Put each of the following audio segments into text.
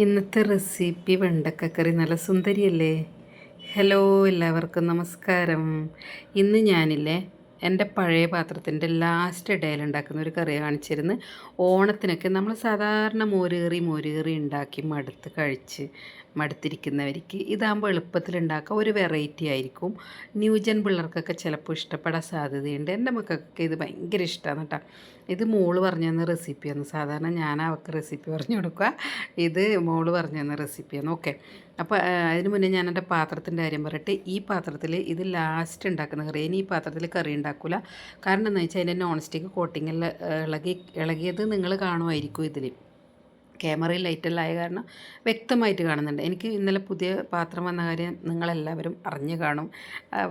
ഇന്നത്തെ റെസിപ്പി വെണ്ടക്കക്കറി നല്ല സുന്ദരിയല്ലേ? ഹലോ, എല്ലാവർക്കും നമസ്കാരം. ഇന്ന് ഞാനില്ലേ എൻ്റെ പഴയ പാത്രത്തിൻ്റെ ലാസ്റ്റ് ഇടയിൽ ഉണ്ടാക്കുന്ന ഒരു കറി കാണിച്ചിരുന്നു. ഓണത്തിനൊക്കെ നമ്മൾ സാധാരണ മോരുകറി ഉണ്ടാക്കി മടുത്തിരിക്കുന്നവർക്ക് ഇതാകുമ്പോൾ എളുപ്പത്തിൽ ഉണ്ടാക്കുക, ഒരു വെറൈറ്റി ആയിരിക്കും. ന്യൂജൻ പിള്ളേർക്കൊക്കെ ചിലപ്പോൾ ഇഷ്ടപ്പെടാൻ സാധ്യതയുണ്ട്. എൻ്റെ മക്കൾക്കൊക്കെ ഇത് ഭയങ്കര ഇഷ്ടമാണ് കേട്ടോ. ഇത് മോള് പറഞ്ഞു തന്ന റെസിപ്പിയാണ്. സാധാരണ ഞാൻ അവൾക്ക് റെസിപ്പി പറഞ്ഞു കൊടുക്കുക, ഇത് മോള് പറഞ്ഞു തന്ന റെസിപ്പിയാണ്. ഓക്കെ, അപ്പോൾ അതിന് മുന്നേ ഞാൻ എൻ്റെ പാത്രത്തിൻ്റെ കാര്യം പറയട്ടെ. ഈ പാത്രത്തിൽ ഇത് ലാസ്റ്റ് ഉണ്ടാക്കുന്ന കറി. ഇനി ഈ പാത്രത്തിൽ കറി ഉണ്ടാക്കില്ല. കാരണം എന്താ വെച്ചാൽ അതിൻ്റെ നോൺ സ്റ്റിക്ക് കോട്ടിങ്ങെല്ലാം ഇളകിയത് നിങ്ങൾ കാണുമായിരിക്കും. ഇതിൽ ക്യാമറയിൽ ലൈറ്റെല്ലാം ആയ കാരണം വ്യക്തമായിട്ട് കാണുന്നുണ്ട്. എനിക്ക് ഇന്നലെ പുതിയ പാത്രം വന്ന കാര്യം നിങ്ങളെല്ലാവരും അറിഞ്ഞു കാണും.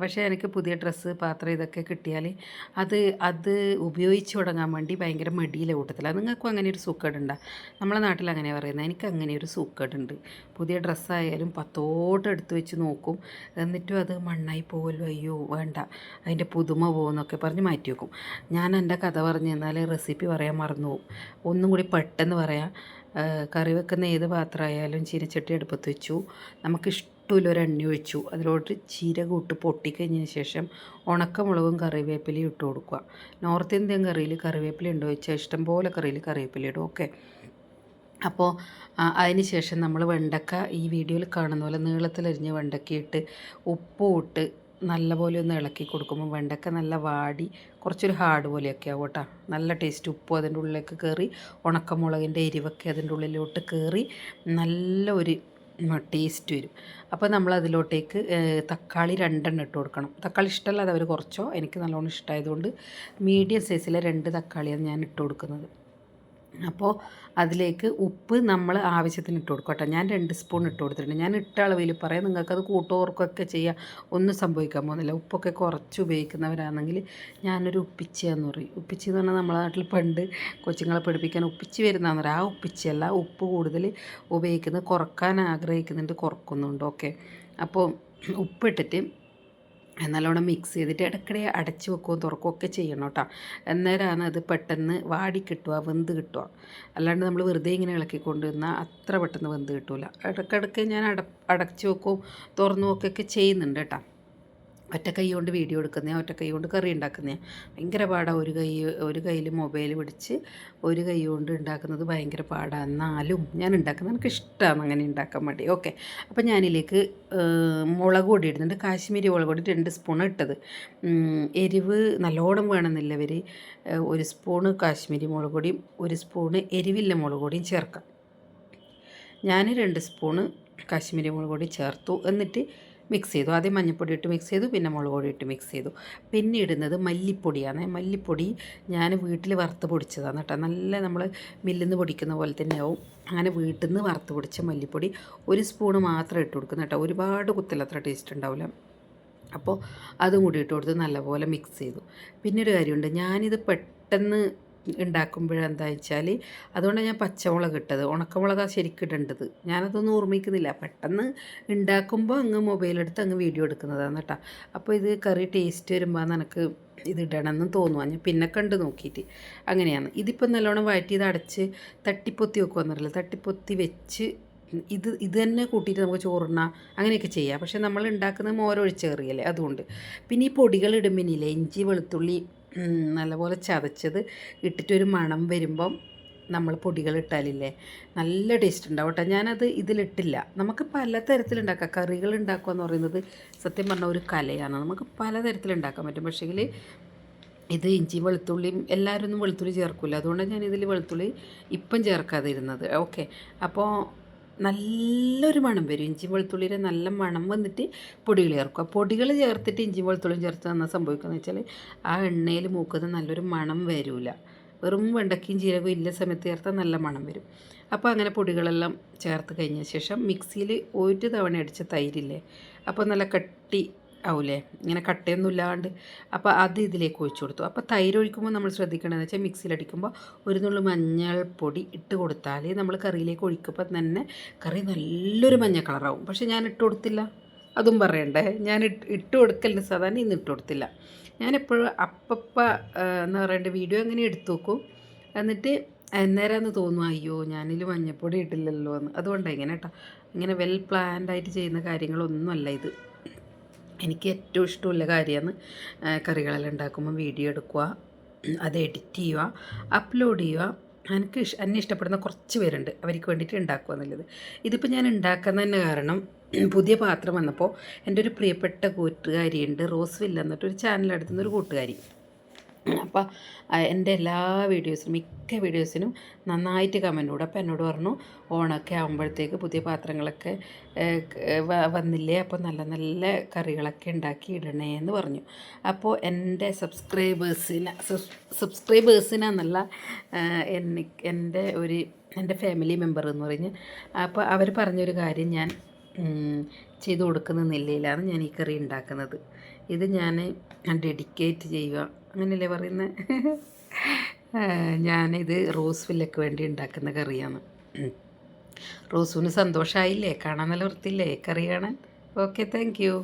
പക്ഷേ എനിക്ക് പുതിയ ഡ്രസ്സ്, പാത്രം ഇതൊക്കെ കിട്ടിയാൽ അത് അത് ഉപയോഗിച്ച് തുടങ്ങാൻ വേണ്ടി ഭയങ്കര മടിയിലെ കൂട്ടത്തിലാണ്. നിങ്ങൾക്കും അങ്ങനെ ഒരു സൂക്കേടുണ്ടോ? നമ്മളെ നാട്ടിൽ അങ്ങനെ പറയുന്നത്. എനിക്ക് അങ്ങനെ ഒരു സൂക്കേടുണ്ട്. പുതിയ ഡ്രസ്സായാലും പത്തോട്ട് എടുത്ത് വെച്ച് നോക്കും, എന്നിട്ടും അത് മണ്ണായി പോകുമല്ലോ, അയ്യോ വേണ്ട, അതിൻ്റെ പുതുമ പോകുമെന്നൊക്കെ പറഞ്ഞ് മാറ്റി വെക്കും. ഞാൻ എൻ്റെ കഥ പറഞ്ഞു തന്നാൽ റെസിപ്പി പറയാൻ മറന്നു പോകും. ഒന്നും കൂടി പെട്ടെന്ന് പറയാം. കറി വെക്കുന്ന ഏത് പാത്രമായാലും ചീനച്ചട്ടി അടുപ്പത്ത് വെച്ചു, നമുക്കിഷ്ടമുള്ളൊരു എണ്ണ ഒഴിച്ചു, അതിലോട്ട് ജീരകം ഇട്ട് പൊട്ടിക്കഴിഞ്ഞതിന് ശേഷം ഉണക്കമുളകും കറിവേപ്പിലയും ഇട്ട് കൊടുക്കുക. നോർത്ത് ഇന്ത്യൻ കറിയിൽ കറിവേപ്പില ഉണ്ടോ വെച്ചാൽ ഇഷ്ടം പോലെ കറിയിൽ കറിവേപ്പില ഇടും. ഓക്കെ, അപ്പോൾ അതിന് ശേഷം നമ്മൾ വെണ്ടക്ക ഈ വീഡിയോയിൽ കാണുന്ന പോലെ നീളത്തിലരിഞ്ഞ വെണ്ടക്കയിട്ട് ഉപ്പും ഇട്ട് നല്ലപോലെ ഒന്ന് ഇളക്കി കൊടുക്കുമ്പോൾ വെണ്ടക്ക നല്ല വാടി കുറച്ചൊരു ഹാർഡ് പോലെയൊക്കെ ആവും കേട്ടോ. നല്ല ടേസ്റ്റ്. ഉപ്പും അതിൻ്റെ ഉള്ളിലേക്ക് കയറി, ഉണക്കമുളകിൻ്റെ എരിവൊക്കെ അതിൻ്റെ ഉള്ളിലോട്ട് കയറി നല്ല ഒരു ടേസ്റ്റ് വരും. അപ്പോൾ നമ്മൾ അതിലോട്ടേക്ക് തക്കാളി 2 ഇട്ട് കൊടുക്കണം. തക്കാളി ഇഷ്ടമല്ലാതെ അവർ കുറച്ചോ, എനിക്ക് നല്ലോണം ഇഷ്ടമായതുകൊണ്ട് മീഡിയം സൈസിലെ 2 തക്കാളിയാണ് ഞാൻ ഇട്ട് കൊടുക്കുന്നത്. അപ്പോൾ അതിലേക്ക് ഉപ്പ് നമ്മൾ ആവശ്യത്തിന് ഇട്ട് കൊടുക്കും കേട്ടോ. ഞാൻ 2 സ്പൂൺ ഇട്ട് കൊടുത്തിട്ടുണ്ട്. ഞാൻ ഇട്ട അളവിൽ പറയാം, നിങ്ങൾക്കത് കൂട്ടോർക്കൊക്കെ ചെയ്യാം, ഒന്നും സംഭവിക്കാൻ പോകുന്നില്ല. ഉപ്പൊക്കെ കുറച്ച് ഉപയോഗിക്കുന്നവരാണെങ്കിൽ ഞാനൊരു ഉപ്പിച്ചയെന്ന് പറയും. ഉപ്പിച്ചി എന്ന് പറഞ്ഞാൽ നമ്മളെ നാട്ടിൽ പണ്ട് കൊച്ചുങ്ങളെ പഠിപ്പിക്കാൻ ഉപ്പിച്ചി വരുന്നതെന്ന് പറയും. ആ ഉപ്പിച്ചയല്ല, ഉപ്പ് കൂടുതൽ ഉപയോഗിക്കുന്നത് കുറക്കാൻ ആഗ്രഹിക്കുന്നുണ്ട്, കുറക്കുന്നുണ്ട്. ഓക്കെ, അപ്പോൾ ഉപ്പിട്ടിട്ട് നല്ലോണം മിക്സ് ചെയ്തിട്ട് ഇടയ്ക്കിടെ അടച്ച് വെക്കുകയും തുറക്കുകയൊക്കെ ചെയ്യണം കേട്ടോ. അന്നേരമാണ് അത് പെട്ടെന്ന് വാടി കിട്ടുക, വെന്ത് കിട്ടുക. അല്ലാണ്ട് നമ്മൾ വെറുതെ ഇങ്ങനെ ഇളക്കിക്കൊണ്ട് നിന്നാൽ അത്ര പെട്ടെന്ന് വെന്ത് കിട്ടില്ല. ഇടയ്ക്കിടയ്ക്ക് ഞാൻ അടച്ച് വെക്കുകയും തുറന്നു വെക്കുകയൊക്കെ ചെയ്യുന്നുണ്ട് കേട്ടോ. ഒറ്റ കൈ കൊണ്ട് വീഡിയോ എടുക്കുന്നതാണ്, ഒറ്റ കൈ കൊണ്ട് കറി ഉണ്ടാക്കുന്നതാണ്. ഭയങ്കര പാടാണ്. ഒരു കയ്യിൽ മൊബൈൽ പിടിച്ച് ഒരു കൈ കൊണ്ട് ഉണ്ടാക്കുന്നത് ഭയങ്കര പാടാണ്. എന്നാലും ഞാൻ ഉണ്ടാക്കുന്നത് എനിക്ക് ഇഷ്ടമാണ് അങ്ങനെ ഉണ്ടാക്കാൻ വേണ്ടി. ഓക്കെ, അപ്പോൾ ഞാനിലേക്ക് മുളക് പൊടി ഇടുന്നുണ്ട്. കാശ്മീരി മുളക് പൊടി 2 സ്പൂൺ ഇട്ടത്. എരിവ് നല്ലോണം വേണമെന്നില്ല. 1 സ്പൂണ് കാശ്മീരി മുളക് പൊടിയും 1 സ്പൂണ് എരിവില്ല മുളക് പൊടിയും ചേർക്കാം. ഞാൻ 2 സ്പൂണ് കാശ്മീരി മുളക് പൊടി ചേർത്തു. എന്നിട്ട് മിക്സ് ചെയ്തു. ആദ്യം മഞ്ഞൾപ്പൊടി ഇട്ട് മിക്സ് ചെയ്തു, പിന്നെ മുളക് പൊടി ഇട്ട് മിക്സ് ചെയ്തു. പിന്നെ ഇടുന്നത് മല്ലിപ്പൊടിയാണ്. മല്ലിപ്പൊടി ഞാൻ വീട്ടിൽ വറുത്ത് പൊടിച്ചതാണ് കേട്ടോ. നല്ല നമ്മൾ മില്ലിൽ നിന്ന് പൊടിക്കുന്ന പോലെ തന്നെയാവും. അങ്ങനെ വീട്ടിൽ നിന്ന് വറുത്ത് പൊടിച്ച മല്ലിപ്പൊടി 1 സ്പൂണ് മാത്രം ഇട്ട് കൊടുക്കുന്ന കേട്ടോ. ഒരുപാട് കുത്തലത്ര ടേസ്റ്റ് ഉണ്ടാവില്ല. അപ്പോൾ അതും കൂടി ഇട്ട് കൊടുത്ത് നല്ലപോലെ മിക്സ് ചെയ്തു. പിന്നെ ഒരു കാര്യമുണ്ട്, ഞാനിത് പെട്ടെന്ന് ഉണ്ടാക്കുമ്പോഴെന്താ വെച്ചാൽ, അതുകൊണ്ടാണ് ഞാൻ പച്ചമുളക് ഇട്ടത്. ഉണക്കമുളകാണ് ശരിക്കും ഇടേണ്ടത്. ഞാനതൊന്നും ഓർമ്മിക്കുന്നില്ല. പെട്ടെന്ന് ഉണ്ടാക്കുമ്പോൾ അങ്ങ് മൊബൈലെടുത്ത് അങ്ങ് വീഡിയോ എടുക്കുന്നതാണ് കേട്ടോ. അപ്പോൾ ഇത് കറി ടേസ്റ്റ് വരുമ്പോൾ എനിക്ക് ഇത് ഇടണമെന്ന് തോന്നുക. ഞാൻ പിന്നെ കണ്ട് നോക്കിയിട്ട് അങ്ങനെയാണ്. ഇതിപ്പോൾ നല്ലോണം വഴറ്റി ഇത് അടച്ച് തട്ടിപ്പൊത്തി വെക്കുമെന്നറിയില്ല. തട്ടിപ്പൊത്തി വെച്ച് ഇത് തന്നെ കൂട്ടിയിട്ട് നമുക്ക് ചോറുണ്ണാം, അങ്ങനെയൊക്കെ ചെയ്യാം. പക്ഷേ നമ്മൾ ഉണ്ടാക്കുന്നത് മോരൊഴിച്ച് കറിയല്ലേ, അതുകൊണ്ട്. പിന്നെ ഈ പൊടികൾ ഇടുമ്പിനില്ലേ, ഇഞ്ചി വെളുത്തുള്ളി നല്ലപോലെ ചതച്ചത് ഇട്ടിട്ടൊരു മണം വരുമ്പം നമ്മൾ പൊടികൾ ഇട്ടാലില്ലേ നല്ല ടേസ്റ്റ് ഉണ്ടാവും കേട്ടോ. ഞാനത് ഇതിലിട്ടില്ല. നമുക്ക് പലതരത്തിലുണ്ടാക്കാം. കറികൾ ഉണ്ടാക്കുക എന്ന് പറയുന്നത് സത്യം പറഞ്ഞാൽ ഒരു കലയാണ്. നമുക്ക് പലതരത്തിലുണ്ടാക്കാൻ പറ്റും. പക്ഷേങ്കിൽ ഇത് ഇഞ്ചി വെളുത്തുള്ളിയും എല്ലാവരും ഒന്നും വെളുത്തുള്ളി ചേർക്കില്ല. അതുകൊണ്ടാണ് ഞാനിതിൽ വെളുത്തുള്ളി ഇപ്പം ചേർക്കാതിരുന്നത്. ഓക്കെ, അപ്പോൾ നല്ലൊരു മണം വരും. ഇഞ്ചി വെളുത്തുള്ളിയുടെ നല്ല മണം വന്നിട്ട് പൊടികൾ ചേർക്കുക. പൊടികൾ ചേർത്തിട്ട് ഇഞ്ചി വെളുത്തുള്ളിയും ചേർത്ത് തന്നാൽ സംഭവിക്കുകയെന്ന് വെച്ചാൽ ആ എണ്ണയിൽ മൂക്കുന്ന നല്ലൊരു മണം വരില്ല. വെറും വെണ്ടക്കയും ജീരകവും ഇല്ല സമയത്ത് ചേർത്താൽ നല്ല മണം വരും. അപ്പോൾ അങ്ങനെ പൊടികളെല്ലാം ചേർത്ത് കഴിഞ്ഞ ശേഷം മിക്സിയിൽ 1 തവണ അടിച്ച തൈരില്ലേ, അപ്പോൾ നല്ല കട്ടി ആവൂലേ, ഇങ്ങനെ കട്ടയൊന്നും ഇല്ലാണ്ട്. അപ്പോൾ അത് ഇതിലേക്ക് ഒഴിച്ചു കൊടുത്തു. അപ്പോൾ തൈര് ഒഴിക്കുമ്പോൾ നമ്മൾ ശ്രദ്ധിക്കേണ്ടതെന്ന് വെച്ചാൽ മിക്സിയിലടിക്കുമ്പോൾ 1 നുള്ളു മഞ്ഞൾപ്പൊടി ഇട്ട് കൊടുത്താൽ നമ്മൾ കറിയിലേക്ക് ഒഴിക്കുമ്പോൾ തന്നെ കറി നല്ലൊരു മഞ്ഞ കളറാവും. പക്ഷേ ഞാൻ ഇട്ട് കൊടുത്തില്ല, അതും പറയണ്ടേ. ഞാൻ ഇട്ട് കൊടുക്കലിന് സാധാരണ ഇന്ന് ഇട്ട് കൊടുത്തില്ല. ഞാനെപ്പോഴും അപ്പപ്പ എന്ന് പറയേണ്ട വീഡിയോ അങ്ങനെ എടുത്തു നോക്കും. എന്നിട്ട് അന്നേരമെന്ന് തോന്നും അയ്യോ ഞാനിൽ മഞ്ഞപ്പൊടി ഇട്ടില്ലല്ലോ എന്ന്. അതുകൊണ്ടാണ് ഇങ്ങനെ കേട്ടോ. ഇങ്ങനെ വെൽ പ്ലാൻഡായിട്ട് ചെയ്യുന്ന കാര്യങ്ങളൊന്നുമല്ല ഇത്. എനിക്ക് ഏറ്റവും ഇഷ്ടമുള്ള കാര്യമാണ് കറികളെല്ലാം ഉണ്ടാക്കുമ്പോൾ വീഡിയോ എടുക്കുക, അത് എഡിറ്റ് ചെയ്യുക, അപ്ലോഡ് ചെയ്യുക. എന്നെ ഇഷ്ടപ്പെടുന്ന കുറച്ച് പേരുണ്ട്, അവർക്ക് വേണ്ടിയിട്ട് ഉണ്ടാക്കുക എന്നുള്ളത്. ഇതിപ്പോൾ ഞാൻ ഉണ്ടാക്കുന്ന തന്നെ കാരണം പുതിയ പാത്രം വന്നപ്പോൾ എൻ്റെ ഒരു പ്രിയപ്പെട്ട കൂട്ടുകാരിയുണ്ട്, റോസ്വില്ല എന്നിട്ടൊരു ചാനലെടുത്തുന്ന ഒരു കൂട്ടുകാരി. അപ്പോൾ എൻ്റെ എല്ലാ വീഡിയോസിനും മിക്ക വീഡിയോസിനും നന്നായിട്ട് കമൻറ്റ് കൂടും. അപ്പോൾ എന്നോട് പറഞ്ഞു ഓണമൊക്കെ ആകുമ്പോഴത്തേക്ക് പുതിയ പാത്രങ്ങളൊക്കെ വന്നില്ലേ, അപ്പോൾ നല്ല നല്ല കറികളൊക്കെ ഉണ്ടാക്കി ഇടണേ എന്ന് പറഞ്ഞു. അപ്പോൾ എൻ്റെ സബ്സ്ക്രൈബേഴ്സിനെന്നല്ല, എൻ്റെ ഫാമിലി മെമ്പർ എന്ന് പറഞ്ഞ്, അപ്പോൾ അവർ പറഞ്ഞൊരു കാര്യം ഞാൻ ചെയ്തു കൊടുക്കുന്ന നിലയിലാണ് ഞാൻ ഈ കറി ഉണ്ടാക്കുന്നത്. ഇത് ഞാൻ ഡെഡിക്കേറ്റ് ചെയ്യുക, അങ്ങനെയല്ലേ പറയുന്നത്. ഞാനിത് റോസ്വില്ലയ്ക്ക് വേണ്ടി ഉണ്ടാക്കുന്ന കറിയാണ്. റോസുവിന് സന്തോഷമായില്ലേ? കാണാൻ നല്ല വൃത്തിയില്ലേ കറി കാണാൻ? Okay, thank you.